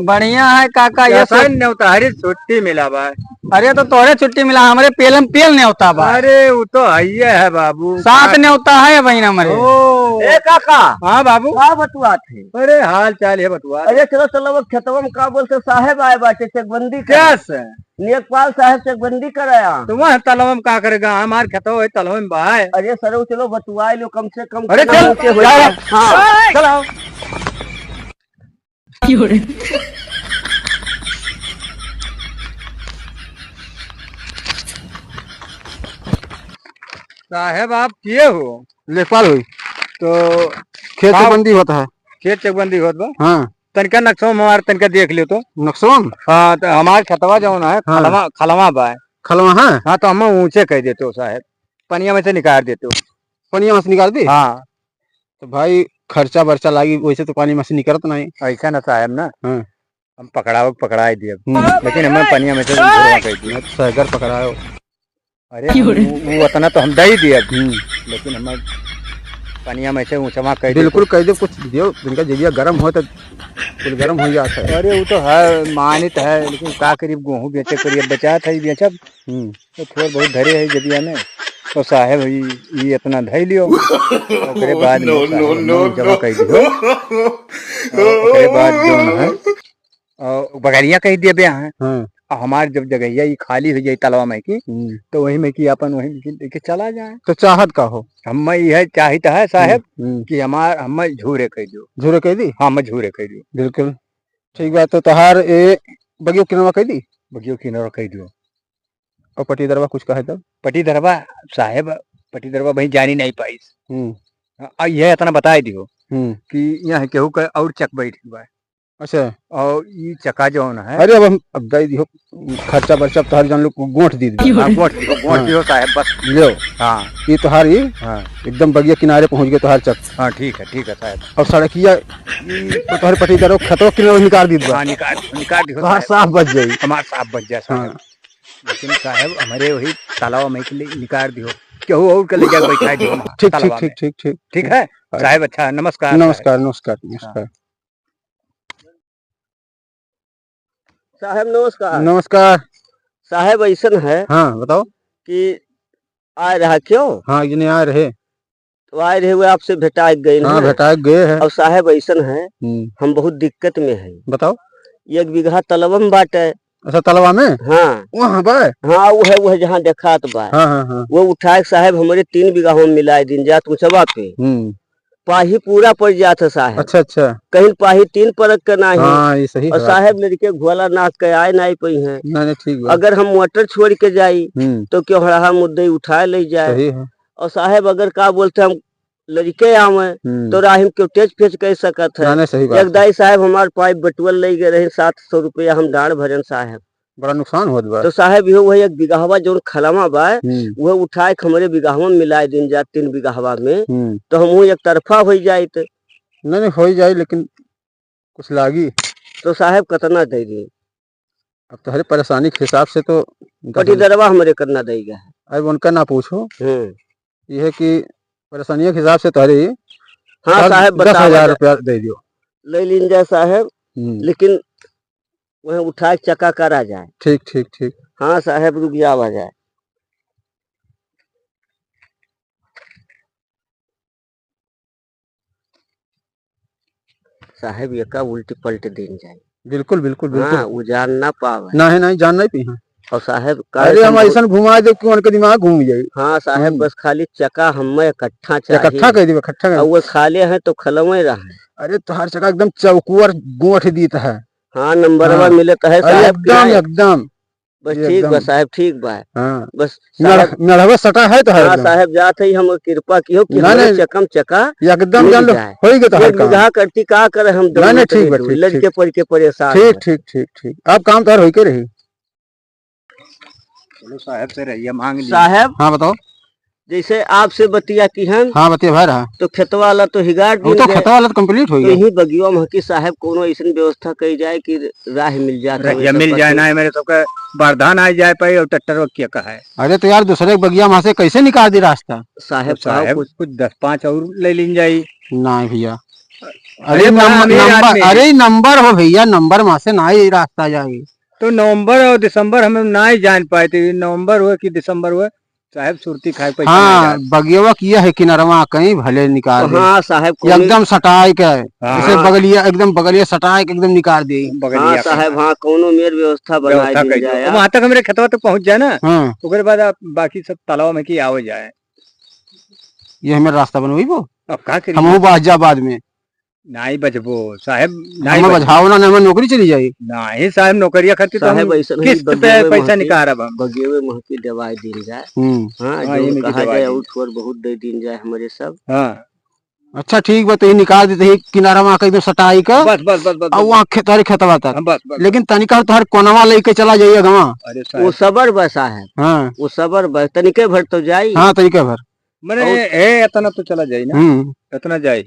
बढ़िया है काका। ये कैसा न्योता हरी छुट्टी मिला बा। अरे तो तोरे छुट्टी मिला, हमारे पेलम पेल न्योता बा। अरे वो तो है बाबू, 7 न्योता है बहन हमारे। ए काका। हाँ बाबू। का बतुआ थे? अरे हाल चाल है बतुआ। अरे चलो चलो वो खेतवा में का बोलते साहेब आए बाटे चकबंदी कैसे नेकपाल साहब चकबंदी कराया। तो वह तलवा में का करेगा, हमार खेतवा है तलवा में बाय। अरे सर चलो बतुआ लो कम से कम। अरे चल हाँ चलो। साहेब आप किए हो? लेखपाल हुई तो खेत बंदी होता है। खेत चकबंदी होत बा। हाँ तनका नक्शा हमारे तनका देख लियो तो। नक्सवन। हाँ तो हमारे खेतवा जो है हाँ। खलवा बा। खलवा है। हाँ तो हम ऊंचे कह देते हो साहेब, पनिया में से निकाल देते हो। पानी में से निकाल दी। हाँ तो भाई खर्चा बर्चा लागी, वैसे तो पानी में से निकलत नहीं। ऐसा ना साहेब ना, हाँ। हम पकड़ा दिए, लेकिन हमें पनिया में से कह दिया। सैगर पकड़ाओ। अरे वो उतना तो हम दे ही दिए, लेकिन हमें पनिया में से ऊंचवा कह दिए। बिल्कुल कह दे, कुछ दियो जिनका जरिया गर्म हो तो कुछ गर्म हो जाता है। अरे वो तो है मानित है, लेकिन का करीब गेहूँ बेचे करिए बचा था बेचब तो थोड़ा बहुत धरे है जबिया में। तो साहेब ये इतना धै लियो, ओकरे बाद जमा कह दियो। ओकरे बाद जो है बगरिया कह दिए बे हैं। हमारे जब जगहिया ये खाली हो जाए तलवा में की, तो वही में की अपन वही में लेके चला जाए। तो चाहत का हो हम यह चाहिए है साहेब कि हम झूरे कह दियो। झूरे कह दी। हाँ मैं झूरे कह दियो। बिल्कुल ठीक बात। तो तहार ए बगियो किनवा कह दी। बगियो किनवा कह दियो। और पटी दरवा कुछ कहे तब। पटी दरवा साहेब, पटी दरवा भाई जानी नहीं पाई। यह इतना बता दियो कि यहाँ केहू का और चक बैठ हुआ है। अच्छा। और ये चका जो है, अरे अब दे दियो खर्चा बर्चा तो हर जन लोग गोंठ दी गोंठ दियो साहेब बस लो। हाँ ये तोहार ये हाँ एकदम बगिया किनारे पहुंच गए तोहार चक। हाँ ठीक है साहेब। और सड़किया तो तोहर पटी दरो खतरो किनारे निकाल दी। हाँ निकाल दियो तोहार साफ बच जाई। हमार साफ बच जाए साहब। लेकिन साहेब हमारे वही तालाब में के लिए निकाल दियो, केहू और के ले जा बैठा दियो। ठीक ठीक ठीक ठीक ठीक ठीक है साहेब। अच्छा नमस्कार नमस्कार नमस्कार नमस्कार साहब नमस्कार। नमस्कार साहब ऐसा है। हाँ बताओ कि आ रहा क्यों? हाँ ये आ रहे तो आए रहे हुए आपसे भेटा गए। हाँ भेटा गए हैं। और साहब ऐसा है हम बहुत दिक्कत में है। बताओ। 1 बीघा तलवा में बाटे। अच्छा तलवा में। हाँ वहाँ बा। हाँ वो है जहाँ देखा तो बा। हाँ। वो उठाए साहब हमारे 3 बीघा में मिलाए दिन जात मुचवा पे पाही पूरा पड़ जाता साहब। अच्छा कहीं पाही 3 परत का नहीं। हाँ ये सही। और साहब लड़के घोला नाच के आए नहीं पई है। नहीं ठीक। अगर हम मोटर छोड़ के जाई तो क्यों हड़ा मुद्दे उठाए ले जाए। सही है। और साहब अगर का बोलते हम लड़के आवे तो राहिम क्यों टेच फेच कह सकत है। एक दाई साहब हमारे पाइप बटुअल ले गए रहे 700 रुपया हम डांड भरन साहब। बड़ा नुकसान होत बा। तो साहब यो वही 1 बीघावा जो खलवा बा वो उठाए हमारे बीघावा में मिलाए दिन जा 3 बीघावा में। तो हम एक तरफा हो जाये। नहीं हो जाए लेकिन कुछ लागी। तो साहब कितना दे दी? अब तो हर परेशानी के हिसाब से तो पटी दरवा हमारे करना देगा। अब उनका ना पूछो, ये है कि परेशानी के हिसाब से तो हरी। हाँ साहब 10,000 रुपया दे दियो। ले लीन जाए साहब, लेकिन वह उठा के चक्का करा जाए। ठीक ठीक ठीक। हाँ साहब रुपया आ जाए। साहब ये का उल्टी पलट दिन जाए। बिल्कुल बिल्कुल बिल्कुल। हाँ वो जान ना पावे। नहीं जान नहीं पी। और साहब अरे हम ऐसा घुमा दे कि उनके दिमाग घूम जाए। हाँ साहब बस खाली चक्का हमें इकट्ठा चाहिए। इकट्ठा कह दी इकट्ठा। और वो खाले हैं तो खलवे रहा। अरे तो हर चक्का एकदम चौकुअर गोठ दीता है। हाँ नंबर मिलता है एकदम एकदम। बस ठीक बा साहब ठीक बा। हाँ बस नढ़वा सटा है तो। हाँ साहब जाते ही हम कृपा कियो कि हमारे चकम चका एकदम जान लो हो गया। तो 1 बीघा करती का करे हम नहीं ठीक लज के पड़ के परेशान। ठीक ठीक ठीक ठीक। आप काम तो हो के रही। चलो साहब से रहिए मांग ली साहब। हाँ बताओ। जैसे आपसे बतिया की हम। हाँ बतिया भाई रहा तो खेतवा वाला तो हिगार दिन तो खेतवा वाला तो कंप्लीट हो गया। यही बगिया में कि साहब कोनो ऐसी व्यवस्था कही जाए कि राह मिल जाए। मिल जाए ना मेरे सबका बारदान आ जाए पाई और ट्रैक्टर वक्या का है। अरे तो यार दूसरे बगिया वहां से कैसे निकाल दी रास्ता। साहब कुछ 10-5 और ले लीन जाई। नहीं भैया अरे बड़ा अमीर नंबर, आदमी है। अरे नंबर हो भैया, नंबर वहां से ना ही रास्ता जाएगी। तो नवंबर और दिसंबर हम ना ही जान पाए थे, नवंबर हुआ कि दिसंबर हुआ, साहब सुरती खाए पैसा नहीं हाँ, जात। बगियवा किया है किनरवा कहीं भले निकाल दे, हाँ साहब कौन एकदम सटाई के, हाँ। जैसे बगलिया एकदम बगलिया सटाई के एकदम निकाल दे। हाँ बगलिया साहब हाँ कोनो मेर व्यवस्था बनाए व्यवस्था दी कर जाए दो, वहां तक हमारे खतवा तक पहुंच जाए ना, हाँ, उसके बाद आप बाकी सब तालाब में की आओ जाए। ये हमें रास्ता बनवाई वो, अब का हम करिए, बाजाबाद में नहीं बचबो साहब, नहीं हमें बचबो, बझाओ ना, हमें नौकरी चली जाए। नहीं साहब नौकरिया खाती तो हम साहब ऐसा नहीं किस्त पे पैसा निकाल अब हम। बगेवे महकी दवाई दी जाए। हाँ हाँ, ये जो में की कहा दवाई जाए दी और थोड़ा बहुत दे दी जाए हमारे सब। हाँ अच्छा ठीक बा, तो ये निकाल देते ही किनारा वहां एकदम सटाई का, बस बस बस बस और वहाँ खेतारी खेतवा तक, हाँ, बस बस लेकिन तनिका तुम्हारे कोनवा लेके चला जाइए गवा। अरे वो साहब सबर बसा है, हाँ वो सबर बस तनिके भर तो जाई। हाँ, तरीके भर। मैंने ए इतना तो चला जाए ना, इतना जाए,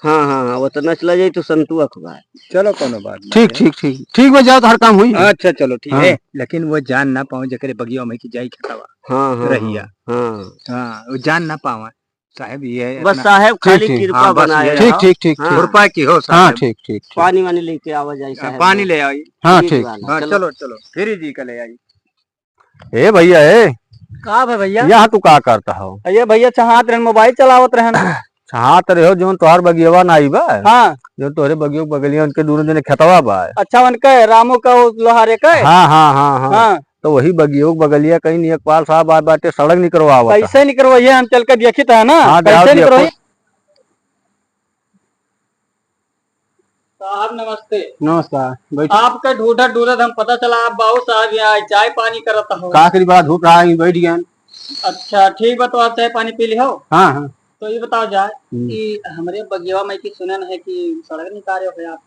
हाँ हाँ हाँ वो तो न चला जाई तो संतु अखबार। चलो कोनो बात नहीं ठीक है। ठीक ठीक ठीक बा, जाओ तो हर काम हुई। अच्छा चलो ठीक हाँ। है, लेकिन वो जान ना पाओ जकरे बगिया में की जाई खतवा हाँ हाँ रहिया, हाँ हाँ वो जान ना पावा साहब, ये बस इतना साहब खाली ठीक। कृपा हाँ, बस बनाए ये- ठीक रहो। ठीक ठीक हाँ। ठीक। रुपया की हो हाँ साहब, ठीक ठीक ठीक। पानी वानी लेके आवा जाए हाँ, साहब। पानी ले आई, हाँ फ्रिज ठीक। वाला। हाँ चलो चलो चलो फिर जी का ले आई। ए भैया ए, का है भैया? यहाँ तू का करता हो? ये भैया चाहत रहन, मोबाइल चलावत रहन। छहात रहे हो जो तोहार बगियवा ना आई बा, हाँ जो तोहरे बगियो बगलिया उनके दूर जने खेतवा बा। अच्छा, उनका रामू का वो लोहारे का है? हाँ हाँ हाँ हाँ, हाँ तो वही बगियो बगलिया कहीं नियकपाल साहब आ बाटे सड़क निकलवावत। कैसे नहीं करवाइए, हम चल कर देखी था ना, हाँ, कैसे नहीं देखो। करवाइए। साहब नमस्ते। नमस्कार, बैठ। आपका ढूंढत ढूंढत हम पता चला आप बाबू साहब यहाँ चाय पानी करता हो। का करी, बड़ा धूप रहा है, बैठ गया। अच्छा ठीक बा, तो आप चाय पानी पी ली हो। हाँ हाँ तो ये बताओ जाए कि हमरे बगियावा में की सुनन है कि सड़क निकाले हो आप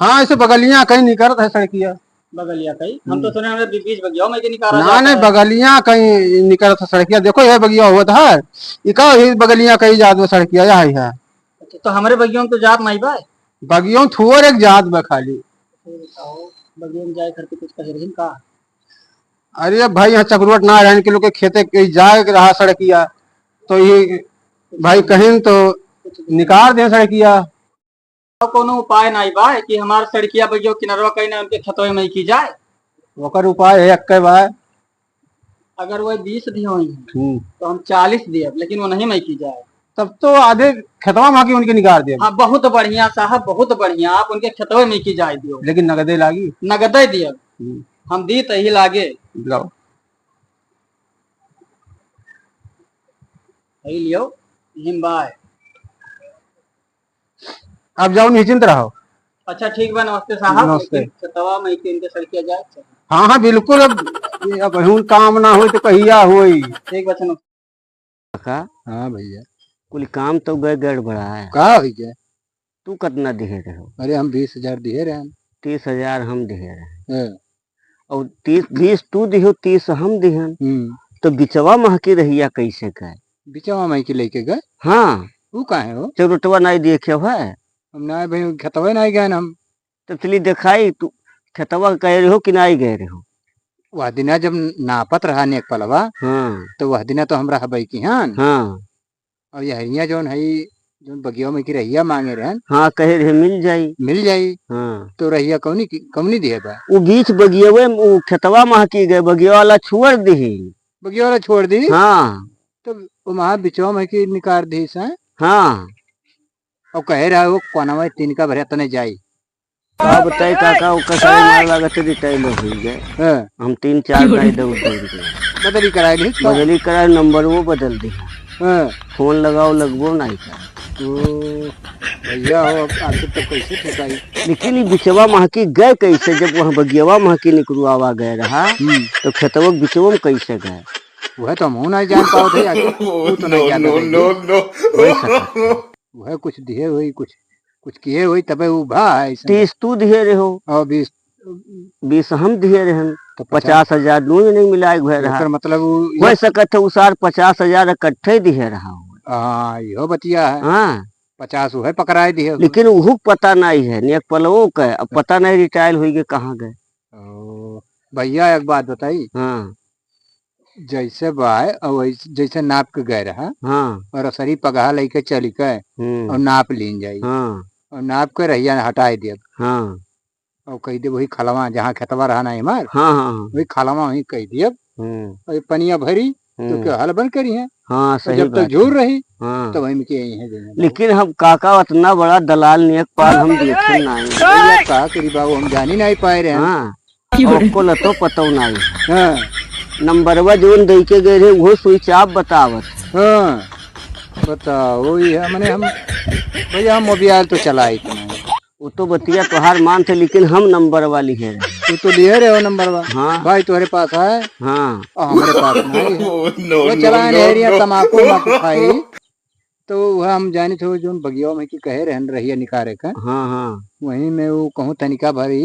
हाँ, ऐसे बगलिया कहीं निकलत है सड़किया। बगलिया कहीं? हम तो सुने हमरे बीच बगियावा में की निकाला ना जाता नहीं, है। बगलिया कहीं निकलत है सड़किया, देखो ये बगिया हुआ था, इका ही बगलिया कहीं जात में सड़किया यहाँ है। अच्छा, तो हमारे बगियों में तो जात नहीं बा। बगियों थोर एक जात में खाली। तो बताओ बगियों में जाए करके कुछ कह रही का? अरे भाई यहाँ चक्रवट ना रहने के लोग के खेते कहीं जाए के रहा सड़किया, तो ये भाई कहीं तो निकाल दे सड़किया। तो कोनो उपाय नहीं बा कि हमारे सड़किया बगियों किनारवा कहीं ना उनके खतवे में की जाए? ओकर उपाय है एक बार। अगर वह 20 दी हुई तो हम 40 दिए, लेकिन वो नहीं में की जाए। तब तो आधे खेतवा वहां की उनके निकाल दे। हाँ बहुत बढ़िया साहब, बहुत बढ़िया, आप उनके खतवे में की जाए दियो। लेकिन नगदे लागी। नगदे दियो, हम दी तो ही लागे। लाओ ही लियो हिम्बाय। अब जाओ, निश्चिंत रहो। अच्छा ठीक बा, नमस्ते साहब। नमस्ते। लेकिन खतवा में की इनके सड़किया जाए। हाँ हाँ बिल्कुल, अब हुन काम ना हो तो कहिया होई। ठीक बा, चलो। हाँ भैया, कुल काम तो गए गड़बड़ा है। का हो गया? तू कितना दिहे रहो? अरे हम 20,000 दिए रहे। 30,000 हम दिहे रहे हैं। और 20 तू दिहो 30 हम दिहन, तो बिचवा महकी रहिया कैसे गए? बिचवा माई के लेके गए। हाँ तू कहा है? हो चौरटवा नहीं देखे है हम ना भाई, खेतवे नहीं गए हम। तो चली दिखाई तू खेतवा कह रहे हो कि नहीं गए रहे हो? वह दिना जब नापत रहा नेक पलवा, हाँ तो वह दिना तो हमरा हबई की हन। हाँ और यहिया जोन है, जोन बगिया में की रहिया मांगे रहन, हाँ कहे रहे मिल जाई। हाँ तो रहिया कौनी दिए बा। वो बीच बगियावे में वो खेतवा महकी गए, बगिया वाला छुअर दी। बगिया वाला छोड़ दी। हाँ तो वहाँ बिचवा में की निकाल दी सा। हाँ और कहे रहा वो कोनवा तीन का भरे तने जाई। का बताई काका, वो कसाई मार लागत रिटायर हो गए। हाँ, हम 3-4 नहीं दौड़ गए, बदली कराई दी। बदली करा, नंबर वो बदल दी। हाँ, फोन लगाओ लगभग नहीं था। तो भैया हो, अब आपको तो कैसे ठुकाई? लेकिन ये बिचवा महकी गए कैसे? जब वहाँ बगियावा महकी निकलवा गए रहा तो खेतवा बिचवा में कैसे गए? वह तो हम नहीं जान पाओ थे। तू तो नहीं जानता। वह कुछ दिए हुई, कुछ किए हुई, तबे वो भाई 30 तू दिए रहे हो और 20 हम दिए रहे, तो 50,000 दूर नहीं मिला रहा। मतलब वह सकत है उसार 50,000 इकट्ठे दिए रहा। हाँ, यो बतिया है। हाँ 50 वह पकड़ाए दिए। लेकिन वो पता नहीं है, नेक पलवो का अब पता नहीं रिटायर हुई के कहाँ गए। भैया एक बात बताई, हाँ जैसे बाय और जैसे नाप के गए रहा, हाँ और सरी पगहा लेके चली गए और नाप लीन जाई। हाँ और नाप के रहिया हटाए दिया हाँ और कह दे वही खलवा जहाँ खेतवा रहा ना हमार हाँ हाँ वही खलवा वही कह दिया और पनिया भरी तो क्या हल बन करी है। हाँ सही जब तक झूर रही हाँ तो वही में यही है। लेकिन हम काका उतना बड़ा दलाल नेक पाल हम देखे नहीं कहा करी बाबू हम जान ही नहीं पाए रहे। हाँ आपको लतो पतो नहीं हाँ नंबरवा जोन दे के गए रहे वो स्विच ऑफ बतावत। हाँ बताओ वही है मैंने हम भैया हम मोबाइल तो चलाए वो तो बतिया तुहार मान थे लेकिन हम नंबर वाली है तू तो लिए रहे हो नंबर वन। हाँ भाई तुम्हारे पास है हाँ और हमारे पास नहीं है। वो चला नहरिया तमाकू माकू खाई तो वह हम जाने थे जो बगिया में की कहे रहन रही निकारे का हाँ हाँ वहीं में वो कहूँ तनिका भरी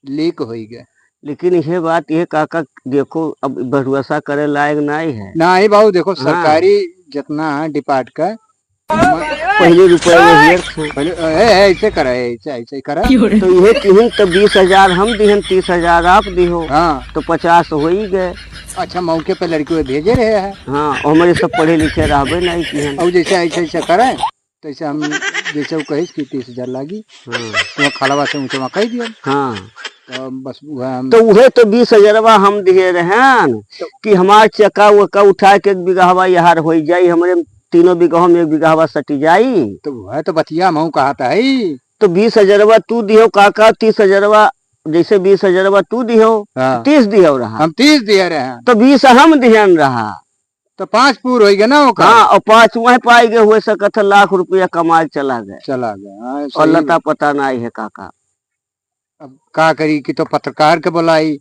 लीक हो गया। लेकिन यह बात ये काका देखो अब भरोसा करे लायक नहीं है ना ही बाबू देखो सरकारी जितना डिपार्ट का पहले रुपये पहले ऐसे करा ऐसे ऐसे करा तो ये तीन तो 20,000 हम दिहन 30,000 आप दिहो हाँ तो 50 हो ही गए। अच्छा मौके पे लड़की भेजे रहे हैं हाँ और हमारे सब पढ़े लिखे रहबे नहीं किहन और जैसे ऐसे ऐसे करे तो ऐसे हम जैसे वो कहे कि 30,000 लागी तो खलवा से ऊँचे कह दिया। हाँ तो बस हम तो वह तो 20,000 हम दिए रहन कि हमार चक्का वक्का उठा के 1 बीघा यार हो जाये हमारे 3 बीघा में 1 बीघा सटी जाई तो वह तो बतिया मऊ कहा था ही तो 20,000 तू दियो काका 30,000 जैसे 20,000 तू दियो 30 दियो रहा हम 30 दिए रहे हैं तो 20 हम दिहन रहा तो 5 पूर हो गया ना वो हाँ और 5 वह पाई गए हुए सकत लाख रुपया कमाल चला गया और लता पता नहीं है काका। अब का करी कि तो पत्रकार के बुलाई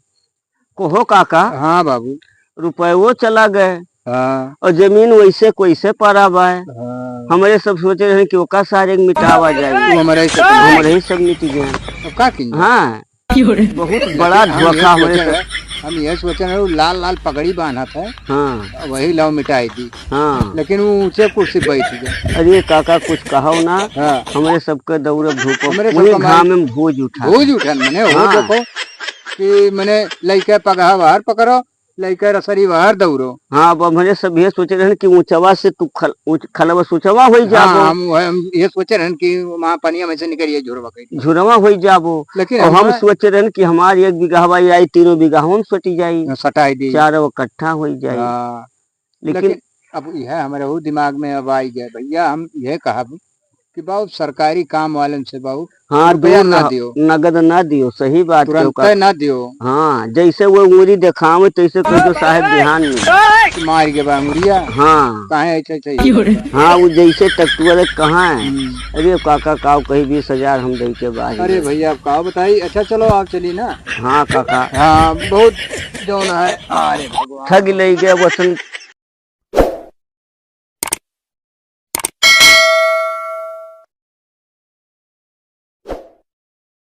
को काका हाँ बाबू रुपये वो चला गए हाँ और जमीन वैसे कैसे पड़ा बा हाँ हमारे सब सोचे रहे कि ओका सारे मिटावा जाए हमारे ही सब मिट गए। हाँ बहुत बड़ा धोखा हमारे हम ये सोचे रहे लाल लाल पगड़ी बांधा था हाँ वही लाव मिटाई थी हाँ लेकिन वो ऊंचे कुर्सी बैठ गए। अरे काका कुछ कहो ना हाँ हमारे सबके दौड़ धूप हमारे घाम में भोज उठा मैंने वो देखो कि मैंने लइका पगहा बाहर पकड़ो लइका रसरी बाहर दौड़ो। हाँ अब हमारे सब ये सोचे रहे कि ऊंचवा से तू खलवा सुचवा हो जाबो। हम ये सोचे रहे कि वहाँ पनिया में से निकलिए झुरवा हो जाबो लेकिन हम सोचे रहे कि हमारे 1 बीघा आई 3 बीघा हम सटी जाई सटाई दी 4 इकट्ठा हो जाये। लेकिन अब यह हमारे वो दिमाग में अब आई गया भैया हम यह कहा कि बाबू सरकारी काम वाले से बाबू हाँ रुपया ना दियो नगद ना दियो सही बात तुरंत ना दियो। हाँ जैसे वो उंगली दिखावे तैसे कोई साहब ध्यान में मार के बामुरिया हाँ कहाँ चाहिए हाँ वो जैसे टकटुआ कहाँ है। अरे काका काव कहीं 20,000 हम दे के बाद अरे भैया आप काव बताइए। अच्छा चलो आप चलिए ना। हाँ काका हाँ बहुत जो है अरे ठग ले गए वसन